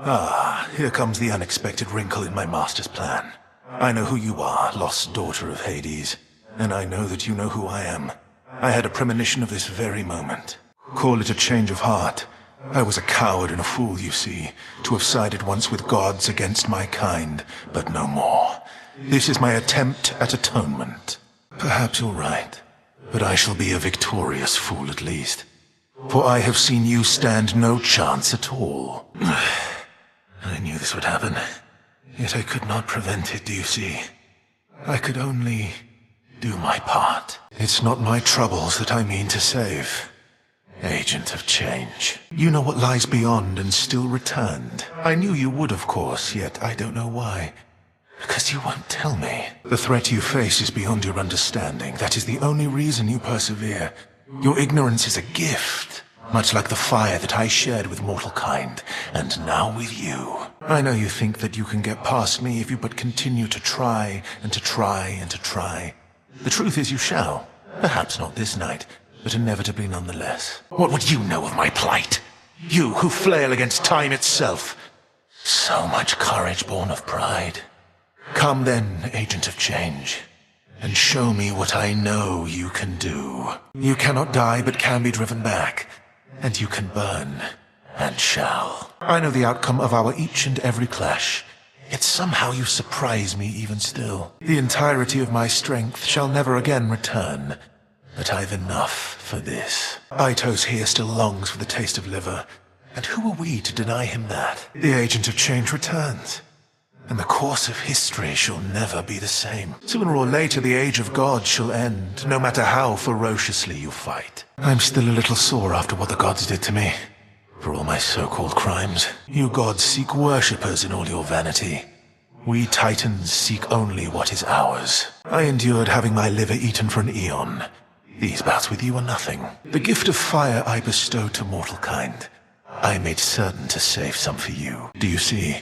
Ah, here comes the unexpected wrinkle in my master's plan. I know who you are, lost daughter of Hades, and I know that you know who I am. I had a premonition of this very moment. Call it a change of heart. I was a coward and a fool, you see, to have sided once with gods against my kind, but no more. This is my attempt at atonement. Perhaps you're right, but I shall be a victorious fool at least. For I have seen you stand no chance at all. I knew this would happen, yet I could not prevent it, do you see? I could only do my part. It's not my troubles that I mean to save. Agent of Change. You know what lies beyond and still returned. I knew you would, of course, yet I don't know why. Because you won't tell me. The threat you face is beyond your understanding. That is the only reason you persevere. Your ignorance is a gift, much like the fire that I shared with mortal kind, and now with you. I know you think that you can get past me if you but continue to try, and to try, and to try. The truth is you shall. Perhaps not this night, but inevitably nonetheless. What would you know of my plight? You who flail against time itself. So much courage born of pride. Come then, Agent of Change, and show me what I know you can do. You cannot die, but can be driven back. And you can burn, and shall. I know the outcome of our each and every clash. Yet somehow you surprise me even still. The entirety of my strength shall never again return. But I've enough for this. Aitos here still longs for the taste of liver. And who are we to deny him that? The Agent of Change returns. And the course of history shall never be the same. Sooner or later the age of gods shall end, no matter how ferociously you fight. I'm still a little sore after what the gods did to me. For all my so-called crimes. You gods seek worshippers in all your vanity. We titans seek only what is ours. I endured having my liver eaten for an eon. These bouts with you are nothing. The gift of fire I bestowed to mortal kind. I made certain to save some for you. Do you see?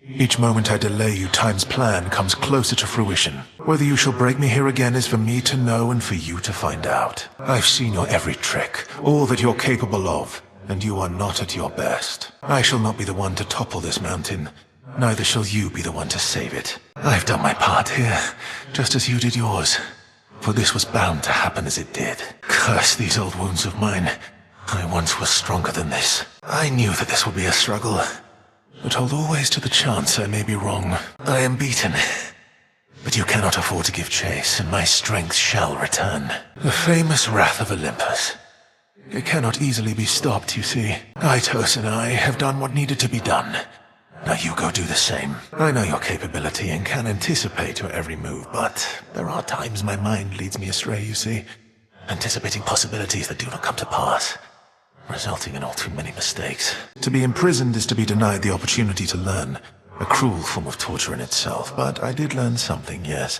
Each moment I delay you, time's plan comes closer to fruition. Whether you shall break me here again is for me to know and for you to find out. I've seen your every trick, all that you're capable of, and you are not at your best. I shall not be the one to topple this mountain. Neither shall you be the one to save it. I've done my part here, just as you did yours. For this was bound to happen as it did. Curse these old wounds of mine. I once was stronger than this. I knew that this would be a struggle. But hold always to the chance I may be wrong. I am beaten. But you cannot afford to give chase, and my strength shall return. The famous wrath of Olympus. It cannot easily be stopped, you see. Aitos and I have done what needed to be done. Now you go do the same. I know your capability and can anticipate your every move, but there are times my mind leads me astray, you see. Anticipating possibilities that do not come to pass, resulting in all too many mistakes. To be imprisoned is to be denied the opportunity to learn. A cruel form of torture in itself, but I did learn something, yes.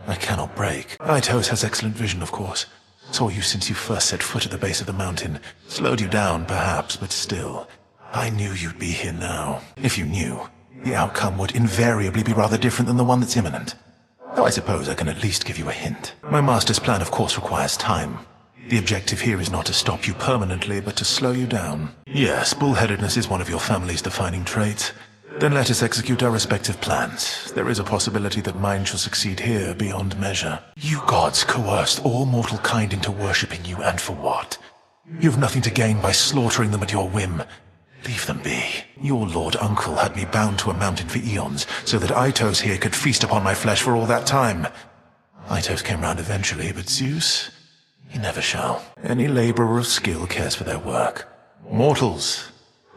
I cannot break. Aitos has excellent vision, of course. Saw you since you first set foot at the base of the mountain. Slowed you down, perhaps, but still. I knew you'd be here now. If you knew, the outcome would invariably be rather different than the one that's imminent. Though I suppose I can at least give you a hint. My master's plan, of course, requires time. The objective here is not to stop you permanently, but to slow you down. Yes, bullheadedness is one of your family's defining traits. Then let us execute our respective plans. There is a possibility that mine shall succeed here beyond measure. You gods coerced all mortal kind into worshipping you, and for what? You've nothing to gain by slaughtering them at your whim. Leave them be. Your Lord Uncle had me bound to a mountain for eons, so that Aitos here could feast upon my flesh for all that time. Aitos came round eventually, but Zeus, he never shall. Any laborer of skill cares for their work. Mortals,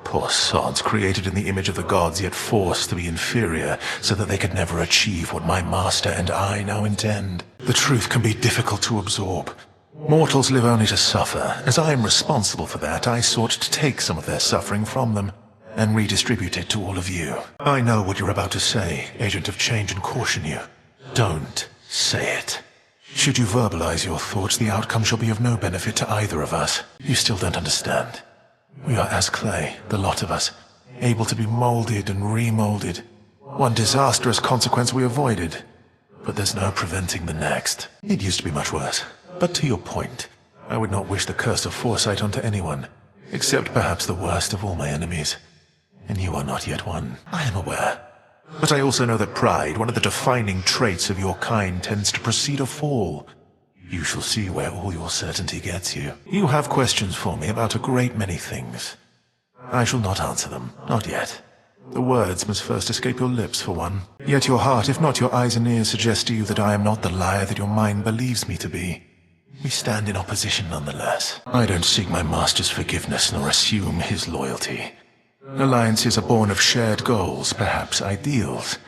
poor sods created in the image of the gods, yet forced to be inferior, so that they could never achieve what my master and I now intend. The truth can be difficult to absorb. Mortals live only to suffer. As I am responsible for that, I sought to take some of their suffering from them, and redistribute it to all of you. I know what you're about to say, Agent of Change, and caution you. Don't say it. Should you verbalize your thoughts, the outcome shall be of no benefit to either of us. You still don't understand. We are as clay, the lot of us, able to be molded and remolded. One disastrous consequence we avoided, but there's no preventing the next. It used to be much worse. But to your point, I would not wish the curse of foresight onto anyone, except perhaps the worst of all my enemies. and you are not yet one. I am aware. But I also know that pride, one of the defining traits of your kind, tends to precede a fall. You shall see where all your certainty gets you. You have questions for me about a great many things. I shall not answer them, not yet. The words must first escape your lips, for one. Yet your heart, if not your eyes and ears, suggest to you that I am not the liar that your mind believes me to be. We stand in opposition nonetheless. I don't seek my master's forgiveness nor assume his loyalty. Alliances are born of shared goals, perhaps ideals,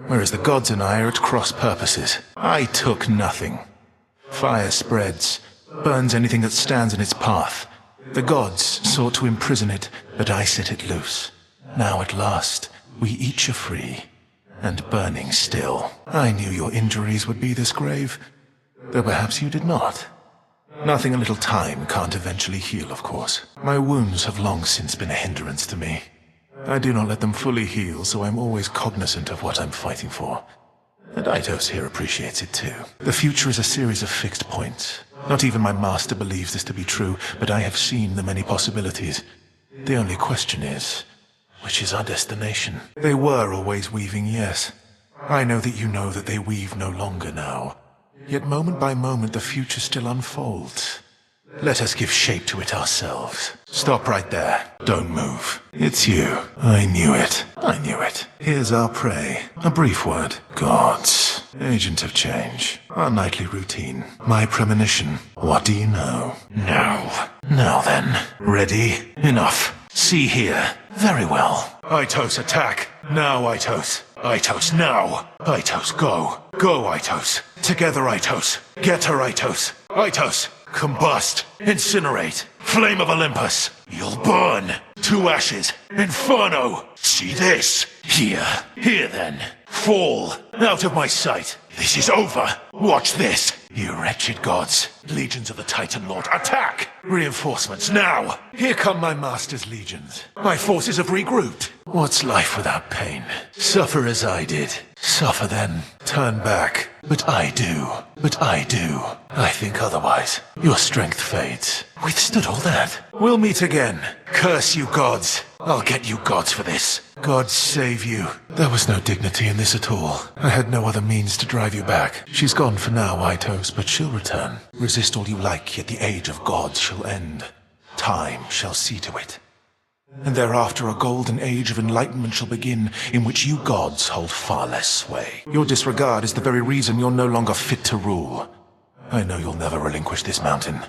whereas the gods and I are at cross purposes. I took nothing. Fire spreads, burns anything that stands in its path. The gods sought to imprison it, but I set it loose. Now at last, we each are free, and burning still. I knew your injuries would be this grave, though perhaps you did not. Nothing a little time can't eventually heal, of course. My wounds have long since been a hindrance to me. I do not let them fully heal, so I'm always cognizant of what I'm fighting for. And Eitos here appreciates it too. The future is a series of fixed points. Not even my master believes this to be true, but I have seen the many possibilities. The only question is, which is our destination? They were always weaving, yes. I know that you know that they weave no longer now. Yet moment by moment the future still unfolds. Let us give shape to it ourselves. Stop right there. Don't move. It's you. I knew it. I knew it. Here's our prey. A brief word. Gods. Agent of change. Our nightly routine. My premonition. What do you know? No. Now then. Ready? Enough. See here. Very well. Eitos, attack. Now, Eitos. Eitos, now! Eitos, go! Go, Eitos! Together, Eitos! Get her, Eitos! Eitos! Combust! Incinerate! Flame of Olympus! You'll burn! To ashes! Inferno! See this! Here! Here then! Fall! Out of my sight! This is over! Watch this! You wretched gods! Legions of the Titan Lord, attack! Reinforcements, now! Here come my master's legions. My forces have regrouped. What's life without pain? Suffer as I did. Suffer then. Turn back. But I do. But I do. I think otherwise. Your strength fades. Withstood all that. We'll meet again. Curse you gods. I'll get you gods for this. God save you. There was no dignity in this at all. I had no other means to drive you back. She's gone for now, Eitos, but she'll return. Resist all you like, yet the age of gods shall end. Time shall see to it. And thereafter a golden age of enlightenment shall begin, in which you gods hold far less sway. Your disregard is the very reason you're no longer fit to rule. I know you'll never relinquish this mountain.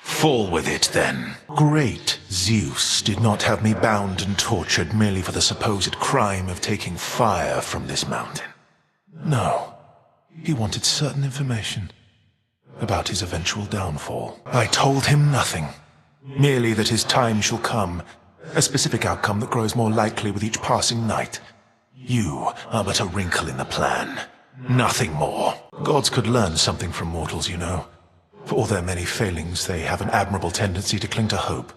Fall with it, then. Great Zeus did not have me bound and tortured merely for the supposed crime of taking fire from this mountain. No. He wanted certain information about his eventual downfall. I told him nothing. Merely that his time shall come, a specific outcome that grows more likely with each passing night. You are but a wrinkle in the plan. Nothing more. Gods could learn something from mortals, you know. For all their many failings, they have an admirable tendency to cling to hope.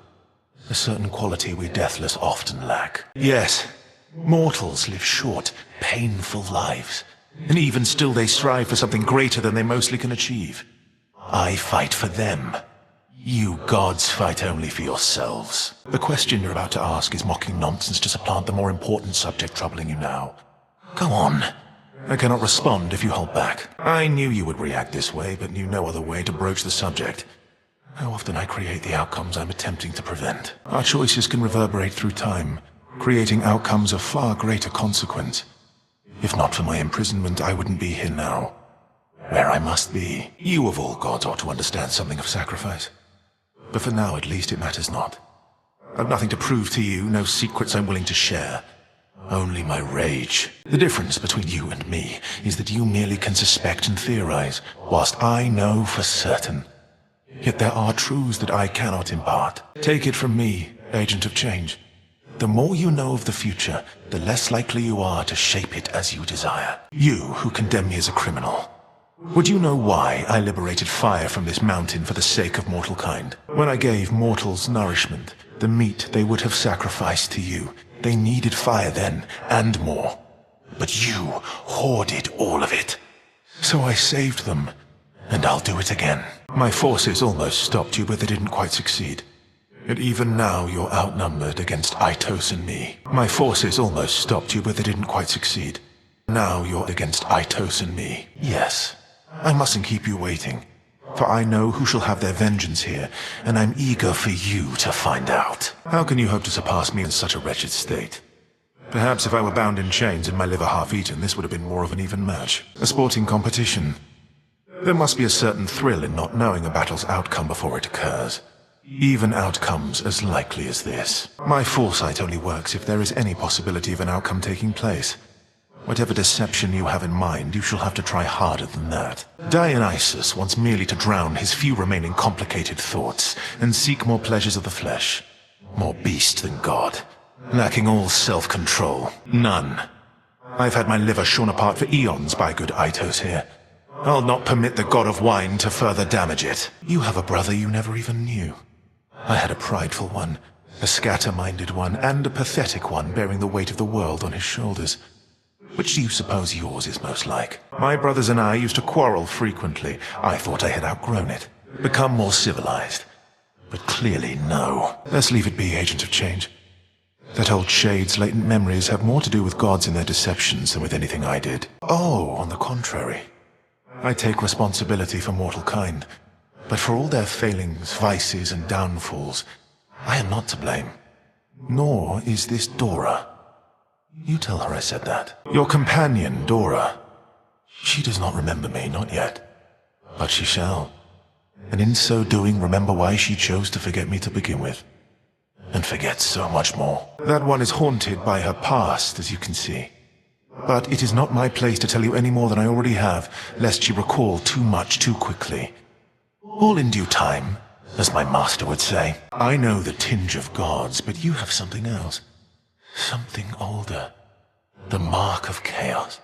A certain quality we deathless often lack. Yes, mortals live short, painful lives. And even still they strive for something greater than they mostly can achieve. I fight for them. You gods fight only for yourselves. The question you're about to ask is mocking nonsense to supplant the more important subject troubling you now. Go on. I cannot respond if you hold back. I knew you would react this way, but knew no other way to broach the subject. How often I create the outcomes I'm attempting to prevent. Our choices can reverberate through time, creating outcomes of far greater consequence. If not for my imprisonment, I wouldn't be here now. Where I must be. You of all gods ought to understand something of sacrifice. But for now, at least, it matters not. I've nothing to prove to you, no secrets I'm willing to share. Only my rage. The difference between you and me is that you merely can suspect and theorize, whilst I know for certain. Yet there are truths that I cannot impart. Take it from me, agent of change. The more you know of the future, the less likely you are to shape it as you desire. You, who condemn me as a criminal. Would you know why I liberated fire from this mountain for the sake of mortal kind? When I gave mortals nourishment, the meat they would have sacrificed to you, they needed fire then, and more. But you hoarded all of it. So I saved them, and I'll do it again. My forces almost stopped you, but they didn't quite succeed. And even now you're outnumbered against Aitos and me. My forces almost stopped you, but they didn't quite succeed. Now you're against Aitos and me. Yes, I mustn't keep you waiting, for I know who shall have their vengeance here, and I'm eager for you to find out. How can you hope to surpass me in such a wretched state? Perhaps if I were bound in chains and my liver half-eaten, this would have been more of an even match. A sporting competition. There must be a certain thrill in not knowing a battle's outcome before it occurs. Even outcomes as likely as this. My foresight only works if there is any possibility of an outcome taking place. Whatever deception you have in mind, you shall have to try harder than that. Dionysus wants merely to drown his few remaining complicated thoughts, and seek more pleasures of the flesh. More beast than God. Lacking all self-control. None. I've had my liver shorn apart for eons by good Aitos here. I'll not permit the god of wine to further damage it. You have a brother you never even knew. I had a prideful one, a scatter-minded one, and a pathetic one bearing the weight of the world on his shoulders. Which do you suppose yours is most like? My brothers and I used to quarrel frequently. I thought I had outgrown it, become more civilized. But clearly no. Let's leave it be, Agent of Change. That old shade's latent memories have more to do with gods and their deceptions than with anything I did. Oh, on the contrary. I take responsibility for mortal kind, but for all their failings, vices, and downfalls, I am not to blame. Nor is this Dora. You tell her I said that. Your companion, Dora. She does not remember me, not yet. But she shall. And in so doing, remember why she chose to forget me to begin with. And forget so much more. That one is haunted by her past, as you can see. But it is not my place to tell you any more than I already have, lest she recall too much too quickly. All in due time, as my master would say. I know the tinge of gods, but you have something else. Something older. The mark of chaos.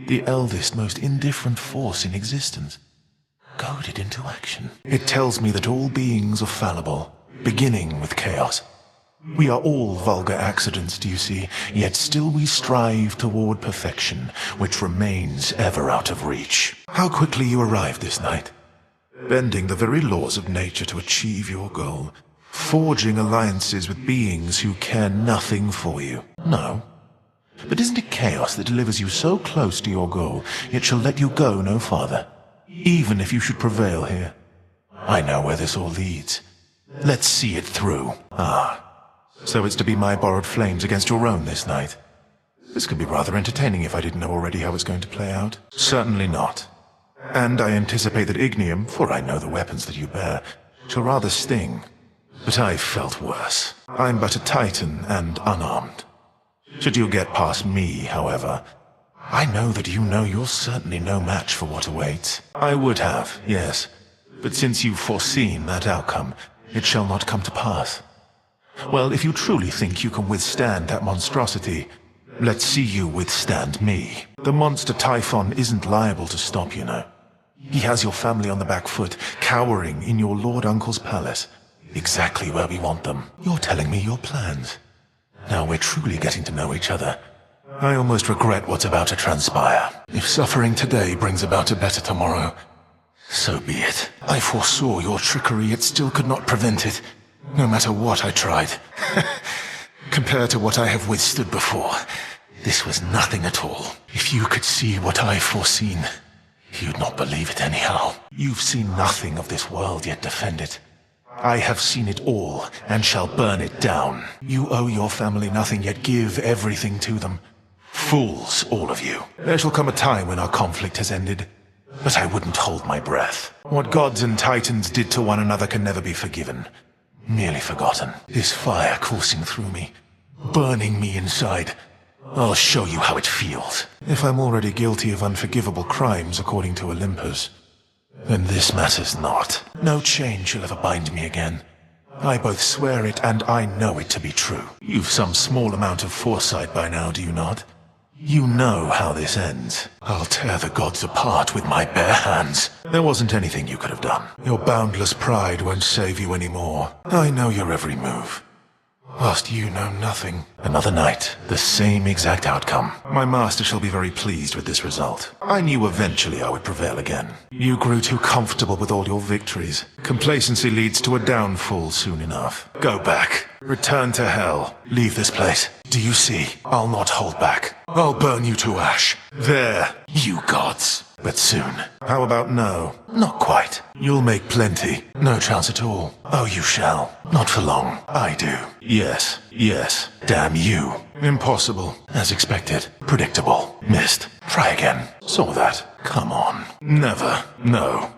The eldest, most indifferent force in existence. Goaded into action. It tells me that all beings are fallible, beginning with chaos. We are all vulgar accidents, do you see, yet still we strive toward perfection, which remains ever out of reach. How quickly you arrived this night. Bending the very laws of nature to achieve your goal. Forging alliances with beings who care nothing for you. No. But isn't it chaos that delivers you so close to your goal, yet shall let you go no farther? Even if you should prevail here. I know where this all leads. Let's see it through. Ah. So it's to be my borrowed flames against your own this night. This could be rather entertaining if I didn't know already how it's going to play out. Certainly not. And I anticipate that ignium, for I know the weapons that you bear, shall rather sting. But I've felt worse. I'm but a titan and unarmed. Should you get past me, however, I know that you know you're certainly no match for what awaits. I would have, yes. But since you've foreseen that outcome, it shall not come to pass. Well, if you truly think you can withstand that monstrosity, let's see you withstand me. The monster Typhon isn't liable to stop, you know. He has your family on the back foot, cowering in your Lord Uncle's palace. Exactly where we want them. You're telling me your plans. Now we're truly getting to know each other. I almost regret what's about to transpire. If suffering today brings about a better tomorrow, so be it. I foresaw your trickery, yet still could not prevent it. No matter what I tried. Compared to what I have withstood before, this was nothing at all. If you could see what I've foreseen, you'd not believe it anyhow. You've seen nothing of this world, yet defend it. I have seen it all, and shall burn it down. You owe your family nothing, yet give everything to them. Fools, all of you. There shall come a time when our conflict has ended, but I wouldn't hold my breath. What gods and titans did to one another can never be forgiven. Merely forgotten. This fire coursing through me, burning me inside. I'll show you how it feels. If I'm already guilty of unforgivable crimes according to Olympus, then this matters not. No chain shall ever bind me again. I both swear it and I know it to be true. You've some small amount of foresight by now, do you not? You know how this ends. I'll tear the gods apart with my bare hands. There wasn't anything you could have done. Your boundless pride won't save you anymore. I know your every move. whilst you know nothing. Another night, the same exact outcome. My master shall be very pleased with this result. I knew eventually I would prevail again. You grew too comfortable with all your victories. Complacency leads to a downfall soon enough. Go back. Return to hell. Leave this place. Do you see? I'll not hold back. I'll burn you to ash. There, you gods. But soon. How about no? Not quite. You'll make plenty. No chance at all. Oh, you shall. Not for long. I do. Yes. Yes. Damn you. Impossible. As expected. Predictable. Missed. Try again. Saw that. Come on. Never. No.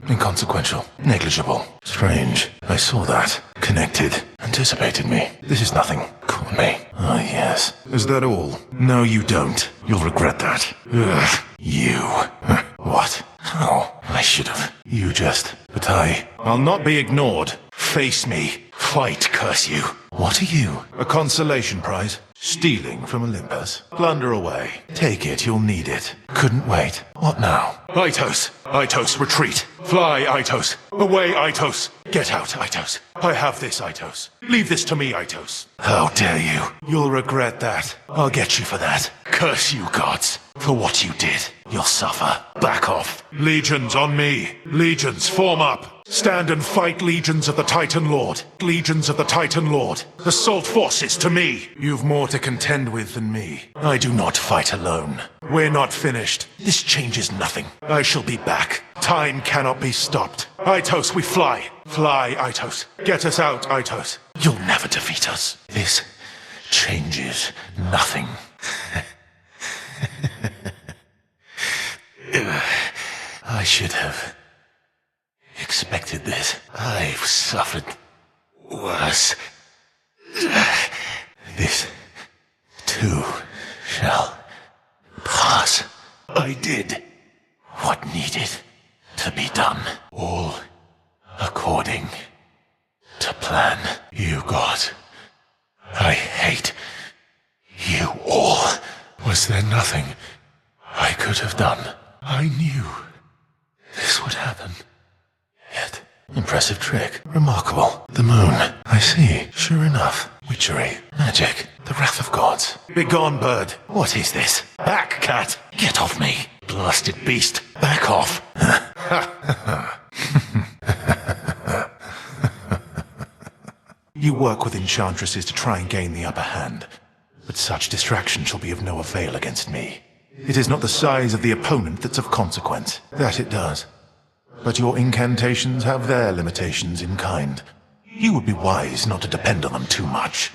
Inconsequential. Negligible. Strange. I saw that. Connected. Anticipated me. This is nothing. Caught me. Ah, yes. Is that all? No, you don't. You'll regret that. Ugh. You. What? How? I should have. You just. But I'll not be ignored. Face me. Fight, curse you. What are you? A consolation prize? Stealing from Olympus? Plunder away. Take it, you'll need it. Couldn't wait. What now? Itos! Itos, retreat! Fly, Itos! Away, Itos! Get out, Itos! I have this, Itos. Leave this to me, Itos. How dare you? You'll regret that. I'll get you for that. Curse you, gods. For what you did. You'll suffer. Back off. Legions on me. Legions, form up. Stand and fight, legions of the Titan Lord. Legions of the Titan Lord. Assault forces to me. You've more to contend with than me. I do not fight alone. We're not finished. This changes nothing. I shall be back. Time cannot be stopped. Itos, we fly. Fly, Itos. Get us out, Itos. You'll never defeat us. This changes nothing. I should have expected this. I've suffered worse. This, too, shall pass. I did what needed to be done. All according to plan. You God, I hate you all. Was there nothing I could have done? I knew this would happen. Yet, impressive trick. Remarkable. The moon. I see. Sure enough. Witchery. Magic. The wrath of gods. Begone, bird. What is this? Back, cat. Get off me. Blasted beast. Back off. You work with enchantresses to try and gain the upper hand. But such distraction shall be of no avail against me. It is not the size of the opponent that's of consequence. That it does. But your incantations have their limitations in kind. You would be wise not to depend on them too much.